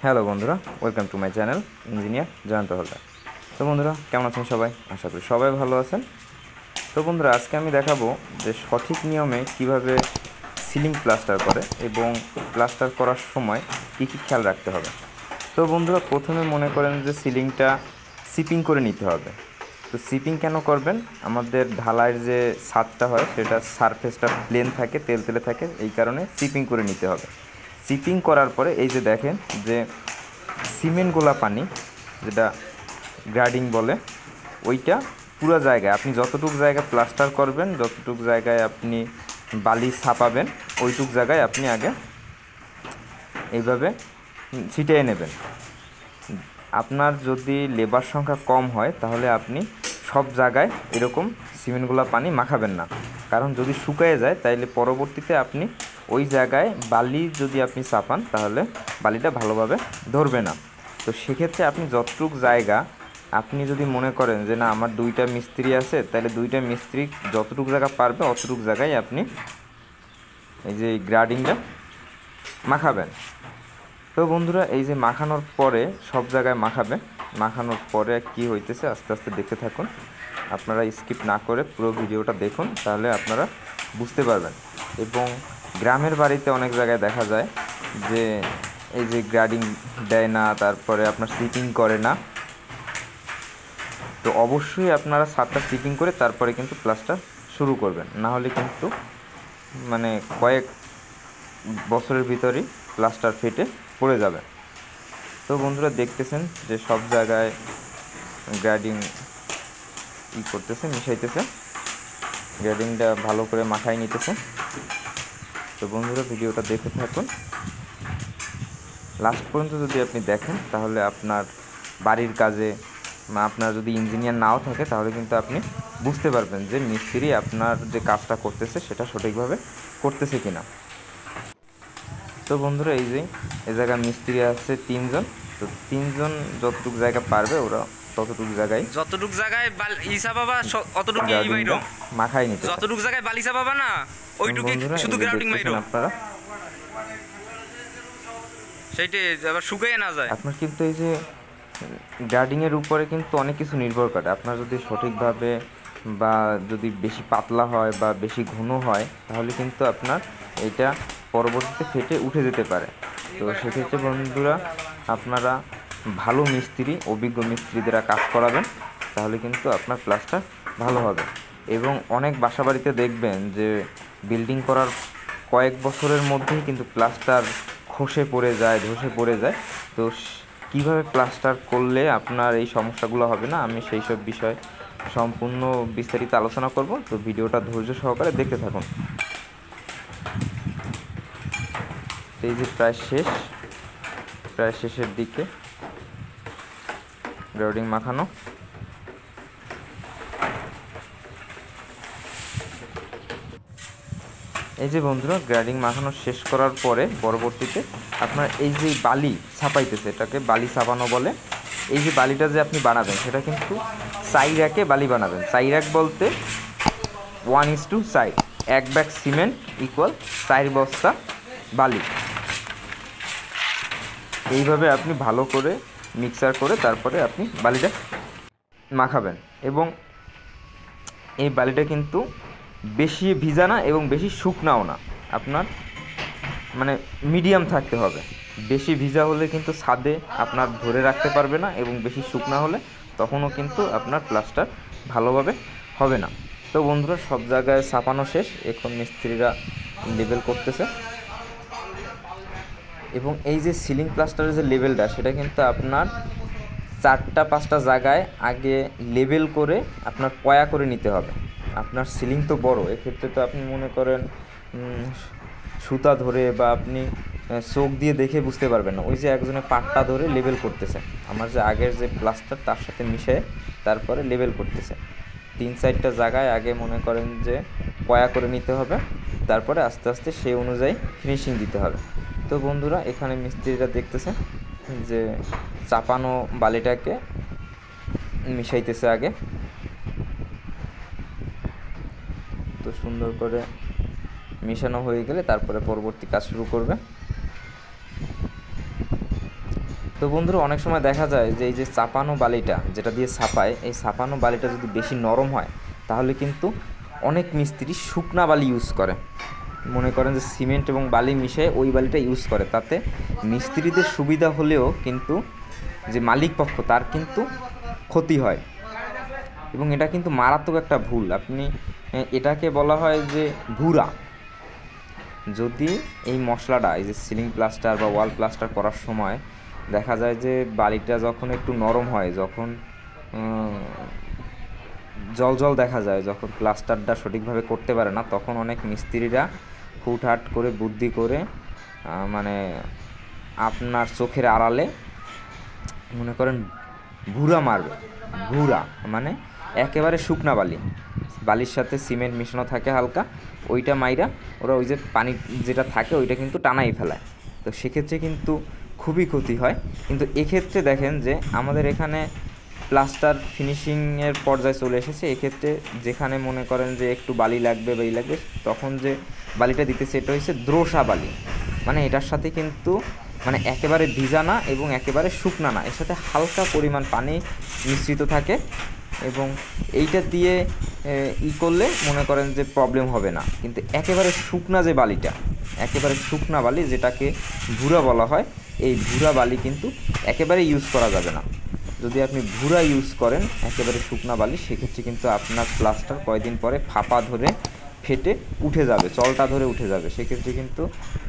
Hello বন্ধুরা, welcome to my channel Eng.Joyonta Haldar. তো বন্ধুরা কেমন আছেন সবাই? আশা করি সবাই ভালো আছেন। তো বন্ধুরা আজকে আমি দেখাবো যে সঠিক নিয়মে কিভাবে সিলিং প্লাস্টার করে এবং প্লাস্টার করার সময় কী কী খেয়াল রাখতে হবে। তো বন্ধুরা প্রথমে মনে করেন যে সিলিংটা সিপিং করে নিতে হবে। তো সিপিং কেন করবেন? আমাদের ঢালাইয়ের যে ছাদটা হয় সেটা সারফেসটা প্লেন থাকে, তেলতেলে থাকে, এই কারণে সিপিং করে নিতে হবে। সিপিং করার পরে এই যে দেখেন যে সিমেন্ট গোলা পানি, যেটা গ্রাডিং বলে, ওইটা পুরো জায়গায় আপনি যতটুকু জায়গায় প্লাস্টার করবেন, যতটুকু জায়গায় আপনি বালি ছাপাবেন, ওইটুক জায়গায় আপনি আগে এইভাবে ছিটিয়ে নেবেন। আপনার যদি লেবার সংখ্যা কম হয় তাহলে আপনি সব জায়গায় এরকম সিমেন্টগুলো পানি মাখাবেন না, কারণ যদি শুকিয়ে যায় তাইলে পরবর্তীতে আপনি ওই জায়গায় বালি যদি আপনি চাপান তাহলে বালিটা ভালোভাবে ধরবে না। তো সেক্ষেত্রে আপনি যতটুক জায়গা, আপনি যদি মনে করেন যে না আমার দুইটা মিস্ত্রি আছে, তাহলে দুইটা মিস্ত্রি যতটুক জায়গা পারবে অতটুক জায়গায় আপনি এই যে গ্রাডিংটা মাখাবেন। তো বন্ধুরা এই যে মাখানোর পরে সব জায়গায় মাখানোর পরে কি হইতেছে আস্তে আস্তে দেখতে থাকুন। আপনারা স্কিপ না করে পুরো ভিডিওটা দেখুন, তাহলে আপনারা বুঝতে পারবেন। এবং গ্রামের বাড়িতে অনেক জায়গায় দেখা যায় যে এই যে গ্রাডিং দেয় না, তারপরে আপনার সিপিং করে না। তো অবশ্যই আপনারা ছাদটা সিপিং করে তারপরে কিন্তু প্লাস্টার শুরু করবেন, না হলে কিন্তু মানে কয়েক বছরের ভিতরেই প্লাস্টার ফেটে পড়ে যাবে। তো বন্ধুরা দেখতেছেন যে সব জায়গায় গ্রাডিং করতেছে, মিশাইতেছে, গ্রাডিংটা ভালো করে মাখায় নিতেছে। তো বন্ধুরা ভিডিওটা দেখতে থাকুন লাস্ট পর্যন্ত। যদি আপনি দেখেন তাহলে আপনার বাড়ির কাজে বা আপনার যদি ইঞ্জিনিয়ার নাও থাকে তাহলে কিন্তু আপনি বুঝতে পারবেন যে মিস্ত্রি আপনার যে কাজটা করতেছে সেটা সঠিকভাবে করতেছে কিনা। তো বন্ধুরা এই যে এই জায়গায় মিস্ত্রি আছে 3 জন। তো 3 জন যতটুকু জায়গা পারবে ওরা ততটুকু জায়গায় ইসা বাবা অতটুকু মাখাই নিতে, যতটুকু জায়গায় বালিসা বাবা না ওইটুকু শুধু গ্রাউন্ডিং মাইরো আপনারা, সেইটাই আবার শুকিয়ে না যায়। আপনার কিন্তু এই যে গ্রাডিংয়ের উপরে কিন্তু অনেক কিছু নির্ভর করে। আপনার যদি সঠিকভাবে বা যদি বেশি পাতলা হয় বা বেশি ঘন হয় তাহলে কিন্তু আপনার এটা পরবর্তীতে ফেটে উঠে যেতে পারে। তো সেক্ষেত্রে বন্ধুরা আপনারা ভালো মিস্ত্রি, অভিজ্ঞ মিস্ত্রি দ্বারা কাজ করাবেন, তাহলে কিন্তু আপনার প্লাস্টার ভালো হবে। এবং অনেক বাসাবাড়িতে দেখবেন যে বিল্ডিং করার কয়েক বছরের মধ্যেই কিন্তু প্লাস্টার খসে পড়ে যায়, ধসে পড়ে যায়। তো কীভাবে প্লাস্টার করলে আপনার এই সমস্যাগুলো হবে না, আমি সেই সব বিষয় সম্পূর্ণ বিস্তারিত আলোচনা করব। তো ভিডিওটা ধৈর্য সহকারে দেখতে থাকুন। এই যে প্রায় শেষের দিকে গ্রাউন্ডিং মাখানো। এই যে বন্ধুরা গ্রাডিং মাখানো শেষ করার পরে পরবর্তীতে আপনার এই যে বালি ছাপাইতেছে, এটাকে বালি ছাপানো বলে। এই যে বালিটা যে আপনি বানাবেন সেটা কিন্তু 4 র্যাকে বালি বানাবেন। 4 র্যাক বলতে 1:4, 1 ব্যাগ সিমেন্ট ইকুয়াল 4 বস্তা বালি। এইভাবে আপনি ভালো করে মিক্সার করে তারপরে আপনি বালিটা মাখাবেন। এবং এই বালিটা কিন্তু বেশি ভিজা না এবং বেশি শুকনাও না, আপনার মানে মিডিয়াম থাকতে হবে। বেশি ভিজা হলে কিন্তু ছাদে আপনার ধরে রাখতে পারবে না, এবং বেশি শুকনা হলে তখনও কিন্তু আপনার প্লাস্টার ভালোভাবে হবে না। তো বন্ধুরা সব জায়গায় ছাপানো শেষ, এখন মিস্ত্রিরা লেবেল করতেছে। এবং এই যে সিলিং প্লাস্টারের যে লেবেলটা সেটা কিন্তু আপনার 4-5টা জায়গায় আগে লেবেল করে আপনার পয়া করে নিতে হবে। আপনার সিলিং তো বড়, এক্ষেত্রে তো আপনি মনে করেন সুতা ধরে বা আপনি চোখ দিয়ে দেখে বুঝতে পারবেন না। ওই যে একজনে পাটটা ধরে লেবেল করতেছে, আমার যে আগের যে প্লাস্টার তার সাথে মিশিয়ে তারপরে লেবেল করতেছে। 3-4টা জায়গায় আগে মনে করেন যে পয়া করে নিতে হবে, তারপরে আস্তে আস্তে সেই অনুযায়ী ফিনিশিং দিতে হবে। তো বন্ধুরা এখানে মিস্ত্রিরা দেখতেছে যে চাপানো বালিটাকে মিশাইতেছে আগে। তো সুন্দর করে মিশানো হয়ে গেলে তারপরে পরবর্তী কাজ শুরু করবে। তো বন্ধুরা অনেক সময় দেখা যায় যে এই যে চাপানো বালিটা যেটা দিয়ে ছাপায়, এই ছাপানো বালিটা যদি বেশি নরম হয় তাহলে কিন্তু অনেক মিস্ত্রি শুকনা বালি ইউজ করে, মনে করেন যে সিমেন্ট এবং বালি মিশিয়ে ওই বালিটা ইউজ করে। তাতে মিস্ত্রিদের সুবিধা হলেও কিন্তু যে মালিক পক্ষ তার কিন্তু ক্ষতি হয়, এবং এটা কিন্তু মারাত্মক একটা ভুল। আপনি এটাকে বলা হয় যে ভুরা। যদি এই মশলাটা এই যে সিলিং প্লাস্টার বা ওয়াল প্লাস্টার করার সময় দেখা যায় যে বালিটা যখন একটু নরম হয়, যখন জল জল দেখা যায়, যখন প্লাস্টারটা সঠিকভাবে করতে পারে না, তখন অনেক মিস্ত্রিরা হুটহাট করে বুদ্ধি করে মানে আপনার চোখের আড়ালে মনে করেন ভুরা মারবে। ভুরা মানে একেবারে শুকনা বালি, বালির সাথে সিমেন্ট মিশানো থাকে হালকা, ওইটা মাইরা ওরা ওই যে পানি যেটা থাকে ওইটা কিন্তু টানাই ফেলায়। তো সেক্ষেত্রে কিন্তু খুবই ক্ষতি হয়। কিন্তু এক্ষেত্রে দেখেন যে আমাদের এখানে প্লাস্টার ফিনিশিংয়ের পর্যায়ে চলে এসেছে। এক্ষেত্রে যেখানে মনে করেন যে একটু বালি লাগবে বা লাগবে, তখন যে বালিটা দিতেছে এটা হচ্ছে দ্রোসা বালি। মানে এটার সাথে কিন্তু মানে একেবারে ভিজা না এবং একেবারে শুকনা না, এর সাথে হালকা পরিমাণ পানি মিশ্রিত থাকে, এবং এইটা দিয়ে করলে মনে করেন যে প্রবলেম হবে না। কিন্তু একেবারে শুকনা যে বালিটা, একেবারে শুকনা বালি যেটাকে ভুরা বলা হয়, এই ভুরা বালি কিন্তু একেবারে ইউজ করা যাবে না। যদি আপনি ভুরা ইউজ করেন একেবারে শুকনা বালি, সেক্ষেত্রে কিন্তু আপনার প্লাস্টার কয়েকদিন পরে ফাঁপা ধরে ফেটে উঠে যাবে, চলটা ধরে উঠে যাবে, সেক্ষেত্রে কিন্তু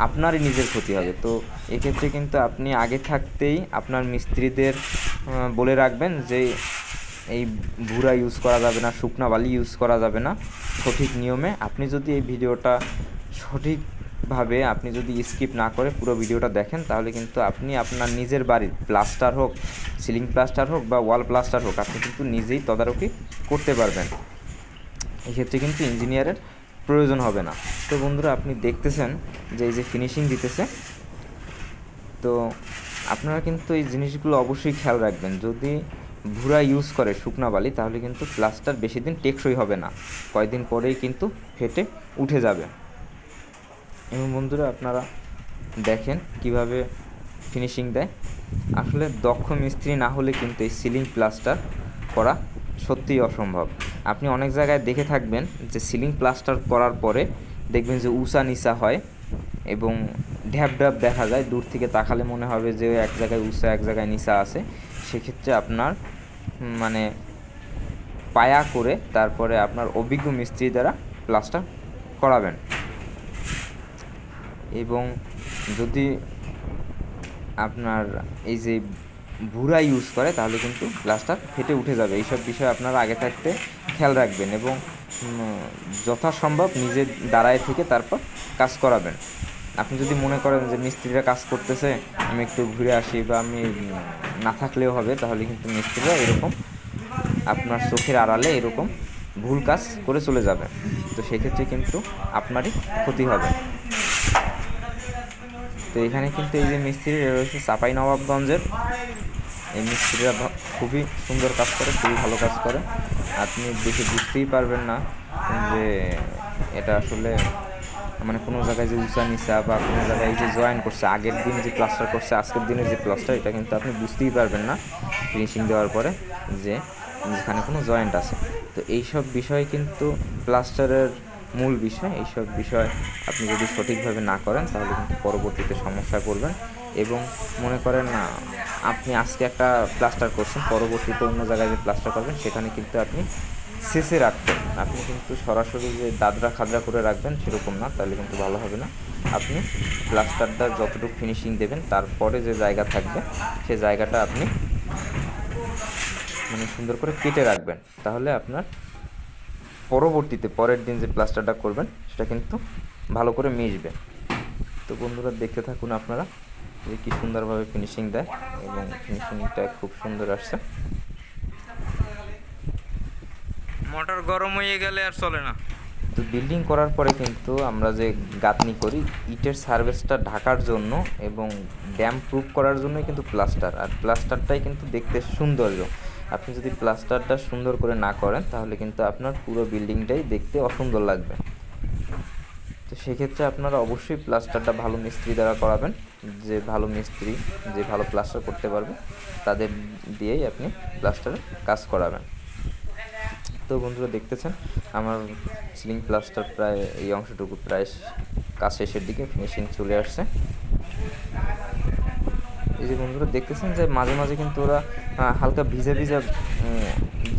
আপনারই নিজের ক্ষতি হবে। তো এক্ষেত্রে কিন্তু আপনি আগে থাকতেই আপনার মিস্ত্রিদের বলে রাখবেন যে এই ভুরা ইউজ করা যাবে না, শুকনা বালি ইউজ করা যাবে না, সঠিক নিয়মে। আপনি যদি এই ভিডিওটা সঠিকভাবে আপনি যদি স্কিপ না করে পুরো ভিডিওটা দেখেন, তাহলে কিন্তু আপনি আপনার নিজের বাড়ির প্লাস্টার হোক, সিলিং প্লাস্টার হোক বা ওয়াল প্লাস্টার হোক, আপনি কিন্তু নিজেই তদারকি করতে পারবেন। এক্ষেত্রে কিন্তু ইঞ্জিনিয়ারের প্রয়োজন হবে না। তো বন্ধুরা আপনি দেখতেছেন যে এই যে ফিনিশিং দিতেছে, তো আপনারা কিন্তু এই জিনিসগুলো অবশ্যই খেয়াল রাখবেন। যদি ভুরা ইউজ করে শুকনা বালি, তাহলে কিন্তু প্লাস্টার বেশি দিন টেকসই হবে না, কয়েকদিন পরেই কিন্তু ফেটে উঠে যাবে। এবং বন্ধুরা আপনারা দেখেন কিভাবে ফিনিশিং দেয়। আসলে দক্ষ মিস্ত্রি না হলে কিন্তু এই সিলিং প্লাস্টার করা সত্যিই অসম্ভব। আপনি অনেক জায়গায় দেখে থাকবেন যে সিলিং প্লাস্টার করার পরে দেখবেন যে উঁচা নিচা হয় এবং ঢ্যাপ ঢ্যাপ দেখা যায়, দূর থেকে তাকালে মনে হবে যে এক জায়গায় উঁচা এক জায়গায় নিচা আছে। সেক্ষেত্রে আপনার মানে পায়া করে তারপরে আপনার অভিজ্ঞ মিস্ত্রি দ্বারা প্লাস্টার করাবেন। এবং যদি আপনার এই যে ভুরা ইউজ করে তাহলে কিন্তু প্লাস্টার ফেটে উঠে যাবে। এইসব বিষয়ে আপনারা আগে থাকতে খেয়াল রাখবেন এবং যথাসম্ভব নিজের দাঁড়ায় থেকে তারপর কাজ করাবেন। আপনি যদি মনে করেন যে মিস্ত্রিরা কাজ করতেছে, আমি একটু ঘুরে আসি বা আমি না থাকলেও হবে, তাহলে কিন্তু মিস্ত্রিরা এরকম আপনার চোখের আড়ালে এরকম ভুল কাজ করে চলে যাবে। তো সেক্ষেত্রে কিন্তু আপনারই ক্ষতি হবে। তো এখানে কিন্তু এই যে মিস্ত্রি রয়েছে চাঁপাইনবাবগঞ্জের, এই মিস্ত্রিরা খুবই সুন্দর কাজ করে, খুবই ভালো কাজ করে। আপনি দেখে বুঝতেই পারবেন না যে এটা আসলে মানে কোনো জায়গায় যে উঁচা নিচা বা কোনো জায়গায় যে জয়েন করছে, আগের দিন যে প্লাস্টার করছে আজকের দিনের যে প্লাস্টার, এটা কিন্তু আপনি বুঝতেই পারবেন না ফিনিশিং দেওয়ার পরে যে যেখানে কোনো জয়েন্ট আছে। তো এইসব বিষয় কিন্তু প্লাস্টারের মূল বিষয়। এইসব বিষয় আপনি যদি সঠিকভাবে না করেন তাহলে কিন্তু পরবর্তীতে সমস্যায় পড়বেন। এবং মনে করেন না আপনি আজকে একটা প্লাস্টার করছেন, পরবর্তীতে অন্য জায়গায় যে প্লাস্টার করবেন সেখানে কিন্তু আপনি শেষে রাখবেন। আপনি কিন্তু সরাসরি যে দাদরা খাদরা করে রাখবেন সেরকম না, তাহলে কিন্তু ভালো হবে না। আপনি প্লাস্টারটা যতটুকু ফিনিশিং দেবেন তারপরে যে জায়গা থাকবে সেই জায়গাটা আপনি মানে সুন্দর করে কেটে রাখবেন, তাহলে আপনার পরবর্তীতে পরের দিন যে প্লাস্টারটা করবেন সেটা কিন্তু ভালো করে মিশবে। তো বন্ধুরা দেখতে থাকুন আপনারা যে কী সুন্দরভাবে ফিনিশিং দেয়, এবং ফিনিশিংটা খুব সুন্দর আসছে। মোটর গরম হয়ে গেলে আর চলে না। তো বিল্ডিং করার পরে কিন্তু আমরা যে গাঁথনি করি ইটের সারফেসটা ঢাকার জন্য এবং ড্যাম প্রুফ করার জন্যই কিন্তু প্লাস্টার, আর প্লাস্টারটাই কিন্তু দেখতে সৌন্দর্য। আপনি যদি প্লাস্টারটা সুন্দর করে না করেন তাহলে কিন্তু আপনার পুরো বিল্ডিংটাই দেখতে অসুন্দর লাগবে। তো সেক্ষেত্রে আপনারা অবশ্যই প্লাস্টারটা ভালো মিস্ত্রি দ্বারা করাবেন, যে ভালো মিস্ত্রি, যে ভালো প্লাস্টার করতে পারবে তাদের দিয়েই আপনি প্লাস্টারের কাজ করাবেন। তো বন্ধুরা দেখতেছেন আমার সিলিং প্লাস্টার প্রায় এই অংশটুকু প্রায় কাজ শেষের দিকে, ফিনিশিং চলে আসছে। এই যে বন্ধুরা দেখতেছেন যে মাঝে মাঝে কিন্তু ওরা হালকা ভিজা ভিজা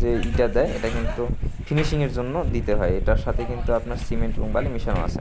যে ইটা দেয়, এটা কিন্তু ফিনিশিংয়ের জন্য দিতে হয়। এটার সাথে কিন্তু আপনার সিমেন্ট এবং বালি মেশানো আছে।